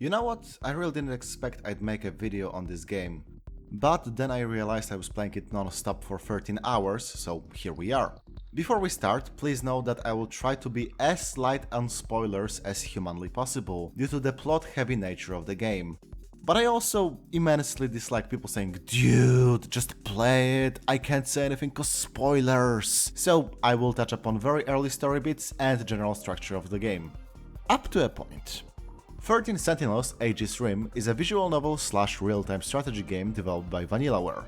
You know what? I really didn't expect I'd make a video on this game. But then I realized I was playing it non-stop for 13 hours, so here we are. Before we start, please know that I will try to be as light on spoilers as humanly possible, due to the plot-heavy nature of the game. But I also immensely dislike people saying, "Dude, just play it, I can't say anything cause spoilers." So I will touch upon very early story bits and the general structure of the game. Up to a point. 13 Sentinels Aegis Rim is a visual novel / real-time strategy game developed by VanillaWare.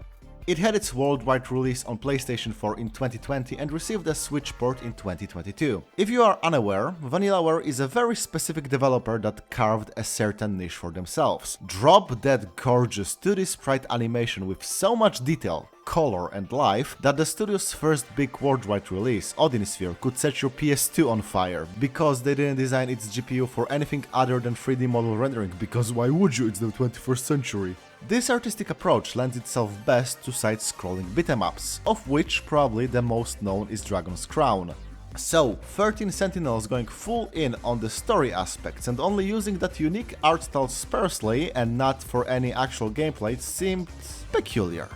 It had its worldwide release on PlayStation 4 in 2020 and received a Switch port in 2022. If you are unaware, VanillaWare is a very specific developer that carved a certain niche for themselves. Drop dead gorgeous 2D sprite animation with so much detail, color and life that the studio's first big worldwide release, Odin Sphere, could set your PS2 on fire, because they didn't design its GPU for anything other than 3D model rendering, because why would you, it's the 21st century. This artistic approach lends itself best to side-scrolling beat-em-ups, of which probably the most known is Dragon's Crown. So, 13 Sentinels going full in on the story aspects and only using that unique art style sparsely and not for any actual gameplay seemed peculiar.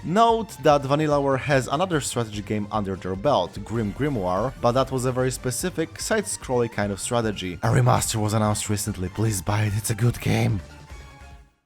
Note that VanillaWare has another strategy game under their belt, GrimGrimoire, but that was a very specific, side-scrolling kind of strategy. A remaster was announced recently, please buy it, it's a good game.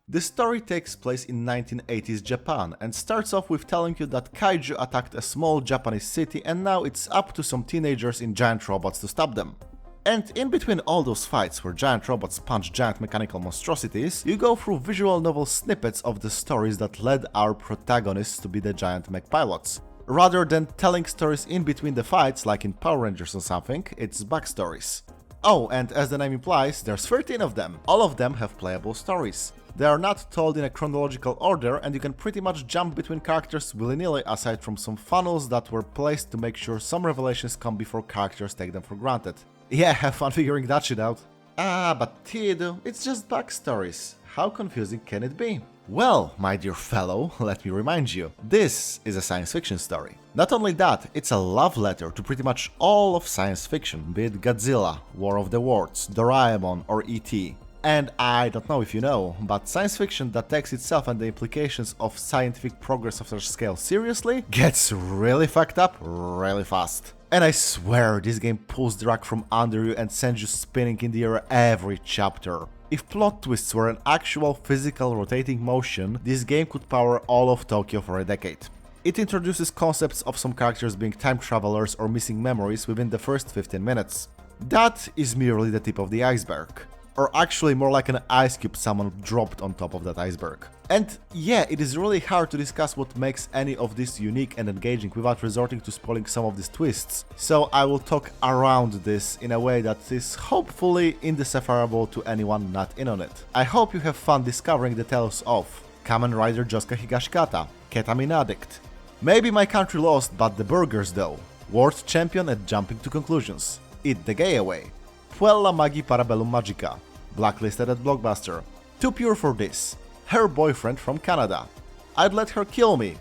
The story takes place in 1980s Japan and starts off with telling you that kaiju attacked a small Japanese city and now it's up to some teenagers in giant robots to stop them. And in between all those fights where giant robots punch giant mechanical monstrosities, you go through visual novel snippets of the stories that led our protagonists to be the giant mech pilots. Rather than telling stories in between the fights like in Power Rangers or something, it's backstories. Oh, and as the name implies, there's 13 of them. All of them have playable stories. They are not told in a chronological order and you can pretty much jump between characters willy-nilly aside from some funnels that were placed to make sure some revelations come before characters take them for granted. Yeah, have fun figuring that shit out. But Tid, it's just backstories. How confusing can it be? Well, my dear fellow, let me remind you, this is a science fiction story. Not only that, it's a love letter to pretty much all of science fiction, be it Godzilla, War of the Worlds, Doraemon or E.T. And I don't know if you know, but science fiction that takes itself and the implications of scientific progress of such scale seriously gets really fucked up really fast. And I swear this game pulls the rug from under you and sends you spinning in the air every chapter. If plot twists were an actual physical rotating motion, this game could power all of Tokyo for a decade. It introduces concepts of some characters being time travelers or missing memories within the first 15 minutes. That is merely the tip of the iceberg. Or actually more like an ice cube someone dropped on top of that iceberg. And yeah, it is really hard to discuss what makes any of this unique and engaging without resorting to spoiling some of these twists, so I will talk around this in a way that is hopefully indecipherable to anyone not in on it. I hope you have fun discovering the tales of Kamen Rider Josuke Higashikata, Ketamine Addict, Maybe My Country Lost but the Burgers Though, World Champion at Jumping to Conclusions, Eat the Gay Away, Puella Magi Parabellum Magica, Blacklisted at Blockbuster, Too Pure for This, Her Boyfriend from Canada, I'd Let Her Kill Me,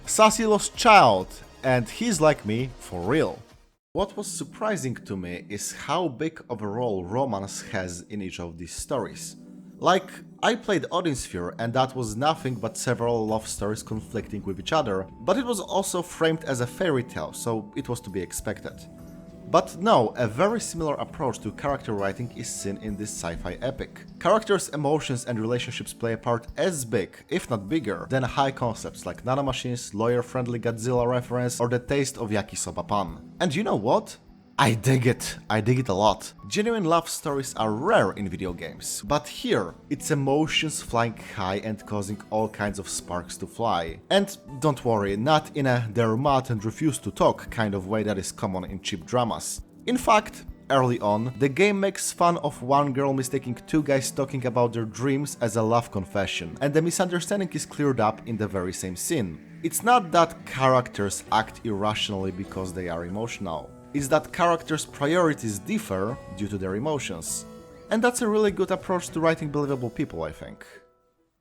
Sassy Lost Child, and He's Like Me for Real. What was surprising to me is how big of a role romance has in each of these stories. Like, I played Odin Sphere and that was nothing but several love stories conflicting with each other, but it was also framed as a fairy tale, so it was to be expected. But no, a very similar approach to character writing is seen in this sci-fi epic. Characters' emotions and relationships play a part as big, if not bigger, than high concepts like nanomachines, lawyer-friendly Godzilla reference, or the taste of yakisoba pan. And you know what? I dig it a lot. Genuine love stories are rare in video games, but here, it's emotions flying high and causing all kinds of sparks to fly. And don't worry, not in a they're mad and refuse to talk kind of way that is common in cheap dramas. In fact, early on, the game makes fun of one girl mistaking two guys talking about their dreams as a love confession, and the misunderstanding is cleared up in the very same scene. It's not that characters act irrationally because they are emotional. It's that characters' priorities differ due to their emotions. And that's a really good approach to writing believable people, I think.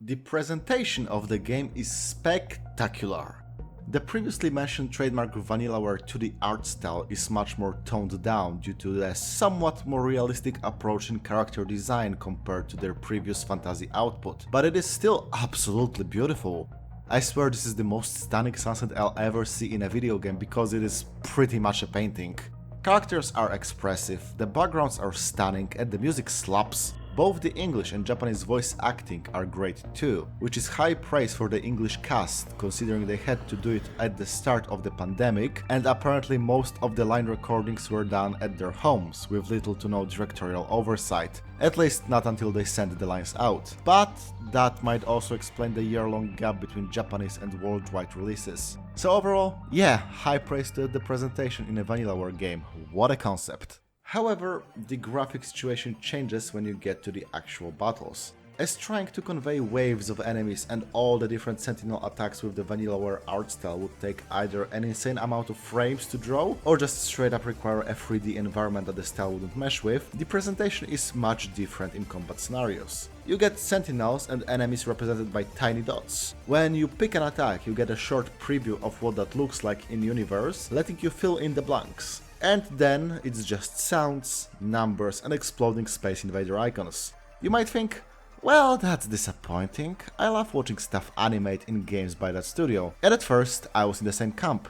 The presentation of the game is spectacular. The previously mentioned trademark VanillaWare 2D art style is much more toned down due to the somewhat more realistic approach in character design compared to their previous fantasy output, but it is still absolutely beautiful. I swear this is the most stunning sunset I'll ever see in a video game because it is pretty much a painting. Characters are expressive, the backgrounds are stunning and the music slaps. Both the English and Japanese voice acting are great too, which is high praise for the English cast, considering they had to do it at the start of the pandemic, and apparently most of the line recordings were done at their homes, with little to no directorial oversight, at least not until they sent the lines out. But that might also explain the year-long gap between Japanese and worldwide releases. So overall, yeah, high praise to the presentation in a VanillaWare game, what a concept. However, the graphic situation changes when you get to the actual battles, as trying to convey waves of enemies and all the different Sentinel attacks with the VanillaWare art style would take either an insane amount of frames to draw, or just straight up require a 3D environment that the style wouldn't mesh with. The presentation is much different in combat scenarios. You get Sentinels and enemies represented by tiny dots. When you pick an attack, you get a short preview of what that looks like in universe, letting you fill in the blanks. And then it's just sounds, numbers and exploding Space Invader icons. You might think, well, that's disappointing. I love watching stuff animate in games by that studio. And at first, I was in the same camp.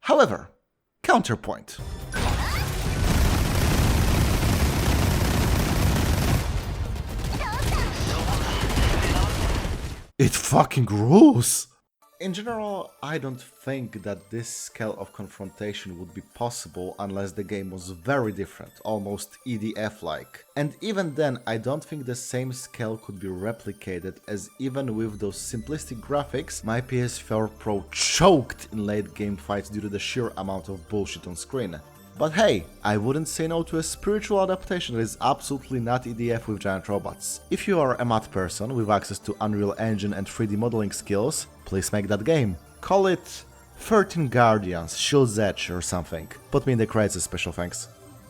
However, counterpoint. It fucking rules! In general, I don't think that this scale of confrontation would be possible unless the game was very different, almost EDF-like. And even then, I don't think the same scale could be replicated, as even with those simplistic graphics, my PS4 Pro choked in late game fights due to the sheer amount of bullshit on screen. But hey, I wouldn't say no to a spiritual adaptation that is absolutely not EDF with giant robots. If you are a math person with access to Unreal Engine and 3D modeling skills, please make that game. Call it 13 Guardians, Shield's Edge or something. Put me in the credits as special thanks.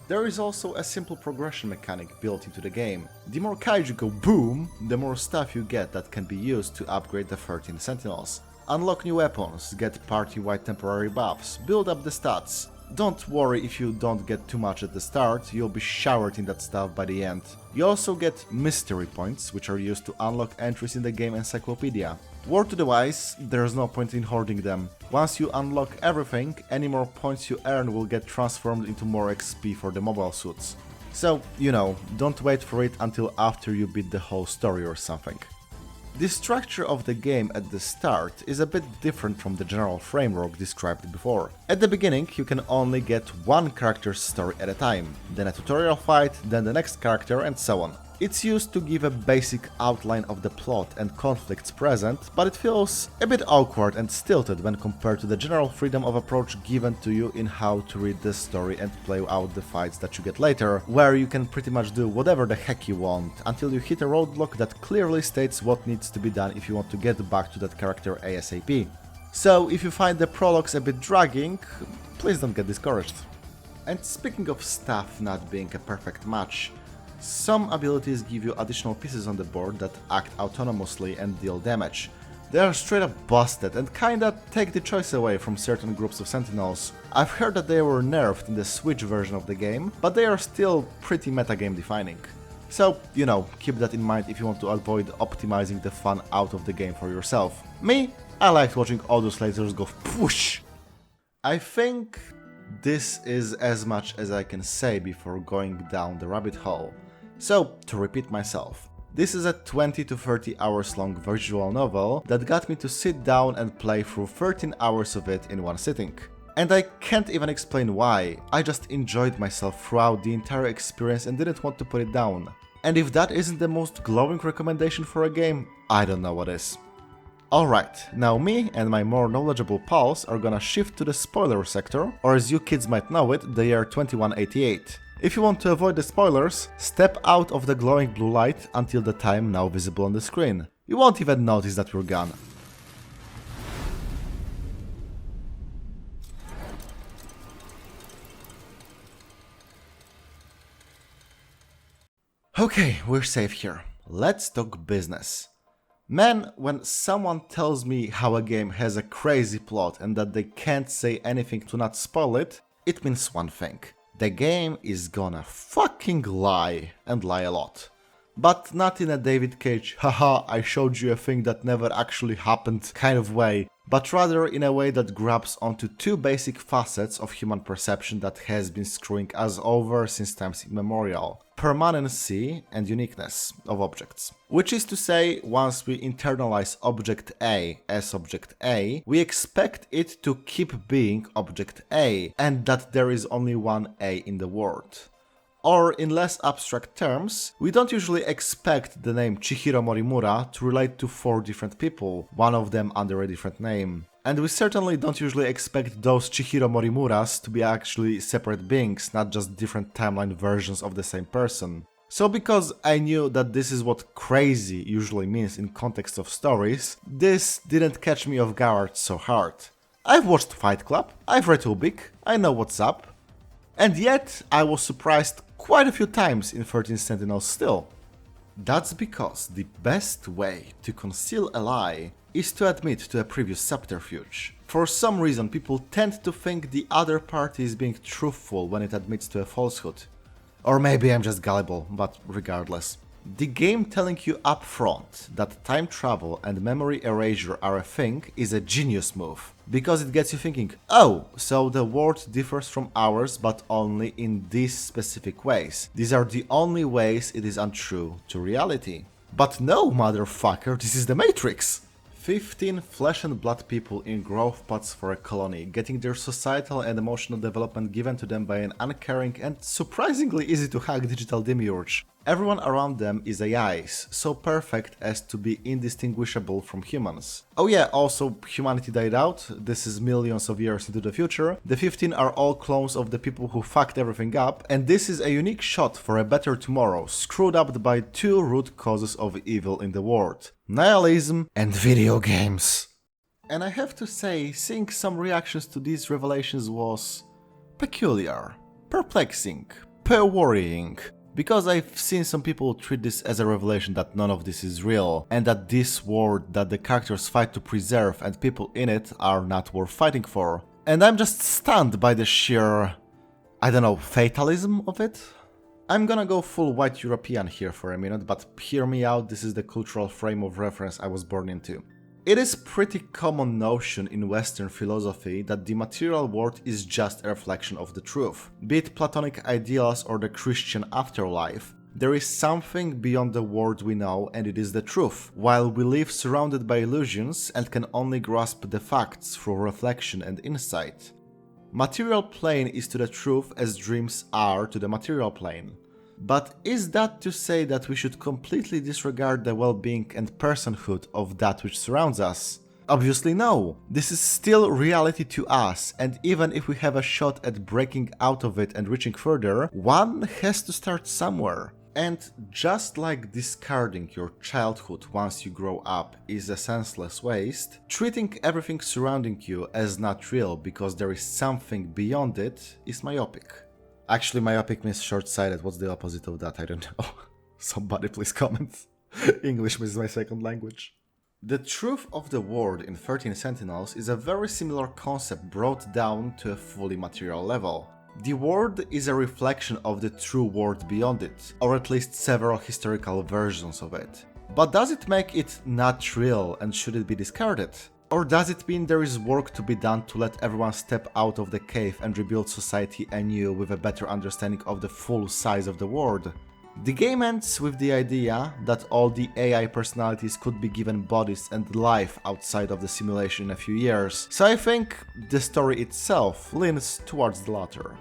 There is also a simple progression mechanic built into the game. The more kaiju go boom, the more stuff you get that can be used to upgrade the 13 Sentinels. Unlock new weapons, get party-wide temporary buffs, build up the stats. Don't worry if you don't get too much at the start, you'll be showered in that stuff by the end. You also get mystery points, which are used to unlock entries in the game encyclopedia. Word to the wise, there's no point in hoarding them. Once you unlock everything, any more points you earn will get transformed into more XP for the mobile suits. So, you know, don't wait for it until after you beat the whole story or something. The structure of the game at the start is a bit different from the general framework described before. At the beginning, you can only get one character's story at a time, then a tutorial fight, then the next character and so on. It's used to give a basic outline of the plot and conflicts present, but it feels a bit awkward and stilted when compared to the general freedom of approach given to you in how to read the story and play out the fights that you get later, where you can pretty much do whatever the heck you want, until you hit a roadblock that clearly states what needs to be done if you want to get back to that character ASAP. So if you find the prologues a bit dragging, please don't get discouraged. And speaking of stuff not being a perfect match, some abilities give you additional pieces on the board that act autonomously and deal damage. They are straight up busted and kinda take the choice away from certain groups of Sentinels. I've heard that they were nerfed in the Switch version of the game, but they are still pretty metagame defining. So, you know, keep that in mind if you want to avoid optimizing the fun out of the game for yourself. Me, I liked watching all those lasers go whoosh. I think this is as much as I can say before going down the rabbit hole. So, to repeat myself, this is a 20 to 30 hours long visual novel that got me to sit down and play through 13 hours of it in one sitting. And I can't even explain why, I just enjoyed myself throughout the entire experience and didn't want to put it down. And if that isn't the most glowing recommendation for a game, I don't know what is. Alright, now me and my more knowledgeable pals are gonna shift to the spoiler sector, or as you kids might know it, the year 2188. If you want to avoid the spoilers, step out of the glowing blue light until the time now visible on the screen. You won't even notice that we're gone. Okay, we're safe here. Let's talk business. Man, when someone tells me how a game has a crazy plot and that they can't say anything to not spoil it, it means one thing. The game is gonna fucking lie, and lie a lot. But not in a David Cage, haha, I showed you a thing that never actually happened kind of way, but rather in a way that grabs onto two basic facets of human perception that has been screwing us over since times immemorial: permanency and uniqueness of objects. Which is to say, once we internalize object A as object A, we expect it to keep being object A, and that there is only one A in the world. Or, in less abstract terms, we don't usually expect the name Chihiro Morimura to relate to 4 different people, one of them under a different name. And we certainly don't usually expect those Chihiro Morimuras to be actually separate beings, not just different timeline versions of the same person. So because I knew that this is what crazy usually means in context of stories, this didn't catch me off guard so hard. I've watched Fight Club, I've read Ubik, I know what's up. And yet I was surprised quite a few times in 13 Sentinels still. That's because the best way to conceal a lie is to admit to a previous subterfuge. For some reason people tend to think the other party is being truthful when it admits to a falsehood. Or maybe I'm just gullible, but regardless. The game telling you upfront that time travel and memory erasure are a thing is a genius move, because it gets you thinking, oh, so the world differs from ours but only in these specific ways. These are the only ways it is untrue to reality. But no, motherfucker, this is the Matrix! 15 flesh and blood people in growth pods for a colony, getting their societal and emotional development given to them by an uncaring and surprisingly easy to hack digital demiurge. Everyone around them is AIs, so perfect as to be indistinguishable from humans. Oh yeah, also humanity died out, this is millions of years into the future. The 15 are all clones of the people who fucked everything up, and this is a unique shot for a better tomorrow, screwed up by 2 root causes of evil in the world: nihilism and video games. And I have to say, seeing some reactions to these revelations was peculiar, perplexing, worrying. Because I've seen some people treat this as a revelation that none of this is real, and that this world that the characters fight to preserve and people in it are not worth fighting for. And I'm just stunned by the sheer, I don't know, fatalism of it? I'm gonna go full white European here for a minute, but hear me out, this is the cultural frame of reference I was born into. It is pretty common notion in Western philosophy that the material world is just a reflection of the truth. Be it Platonic ideals or the Christian afterlife, there is something beyond the world we know and it is the truth, while we live surrounded by illusions and can only grasp the facts through reflection and insight. Material plane is to the truth as dreams are to the material plane. But is that to say that we should completely disregard the well-being and personhood of that which surrounds us? Obviously no. This is still reality to us, and even if we have a shot at breaking out of it and reaching further, one has to start somewhere. And just like discarding your childhood once you grow up is a senseless waste, treating everything surrounding you as not real because there is something beyond it is myopic. Actually, myopic means short-sighted. What's the opposite of that? I don't know. Somebody please comment. English is my second language. The truth of the world in 13 Sentinels is a very similar concept brought down to a fully material level. The world is a reflection of the true world beyond it, or at least several historical versions of it. But does it make it not real and should it be discarded? Or does it mean there is work to be done to let everyone step out of the cave and rebuild society anew with a better understanding of the full size of the world? The game ends with the idea that all the AI personalities could be given bodies and life outside of the simulation in a few years, so I think the story itself leans towards the latter.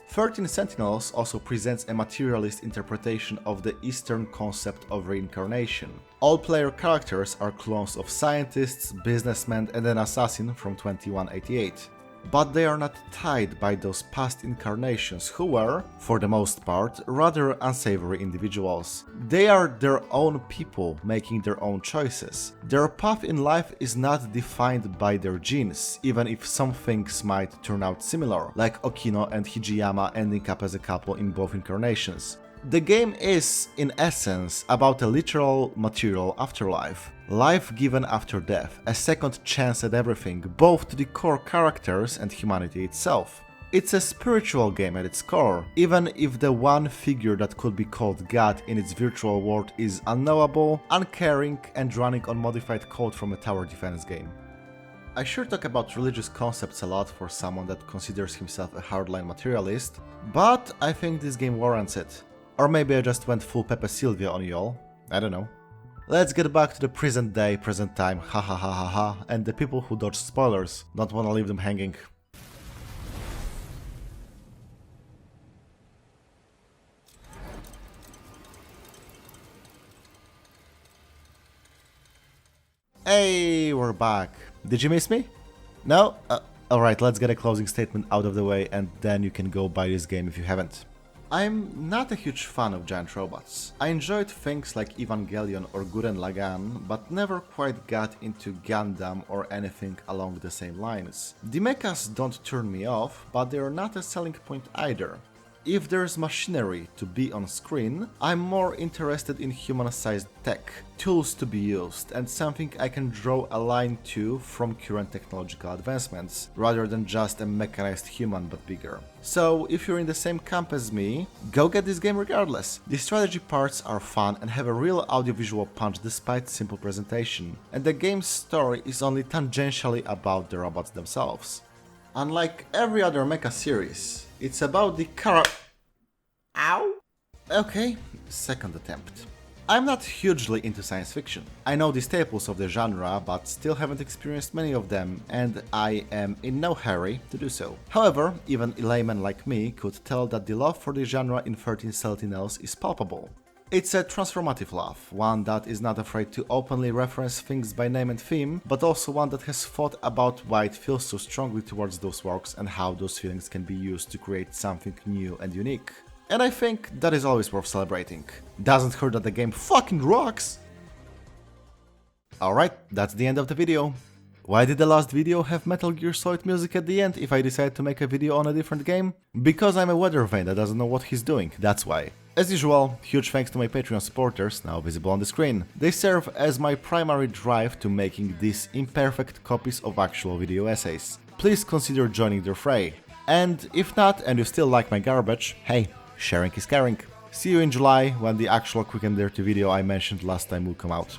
13 Sentinels also presents a materialist interpretation of the Eastern concept of reincarnation. All player characters are clones of scientists, businessmen and an assassin from 2188. But they are not tied by those past incarnations who were, for the most part, rather unsavory individuals. They are their own people making their own choices. Their path in life is not defined by their genes, even if some things might turn out similar, like Okino and Hijiyama ending up as a couple in both incarnations. The game is, in essence, about a literal material afterlife. Life given after death, a second chance at everything, both to the core characters and humanity itself. It's a spiritual game at its core, even if the one figure that could be called God in its virtual world is unknowable, uncaring, and running on modified code from a tower defense game. I sure talk about religious concepts a lot for someone that considers himself a hardline materialist, but I think this game warrants it. Or maybe I just went full Pepe Sylvia on y'all, I don't know. Let's get back to the present day, present time, ha ha ha ha ha, and the people who dodge spoilers, don't wanna leave them hanging. Hey, we're back. Did you miss me? No? Alright, let's get a closing statement out of the way and then you can go buy this game if you haven't. I'm not a huge fan of giant robots. I enjoyed things like Evangelion or Gurren Lagann, but never quite got into Gundam or anything along the same lines. The mechas don't turn me off, but they're not a selling point either. If there's machinery to be on screen, I'm more interested in human-sized tech, tools to be used, and something I can draw a line to from current technological advancements, rather than just a mechanized human but bigger. So if you're in the same camp as me, go get this game regardless. The strategy parts are fun and have a real audiovisual punch despite simple presentation, and the game's story is only tangentially about the robots themselves. Unlike every other mecha series, it's about the Ow! Okay, second attempt. I'm not hugely into science fiction. I know the staples of the genre, but still haven't experienced many of them, and I am in no hurry to do so. However, even a layman like me could tell that the love for the genre in 13 Sentinels is palpable. It's a transformative love, one that is not afraid to openly reference things by name and theme, but also one that has thought about why it feels so strongly towards those works and how those feelings can be used to create something new and unique. And I think that is always worth celebrating. Doesn't hurt that the game fucking rocks! Alright, that's the end of the video. Why did the last video have Metal Gear Solid music at the end if I decided to make a video on a different game? Because I'm a weather vane that doesn't know what he's doing, that's why. As usual, huge thanks to my Patreon supporters, now visible on the screen. They serve as my primary drive to making these imperfect copies of actual video essays. Please consider joining their fray. And if not, and you still like my garbage, hey, sharing is caring. See you in July, when the actual quick and dirty video I mentioned last time will come out.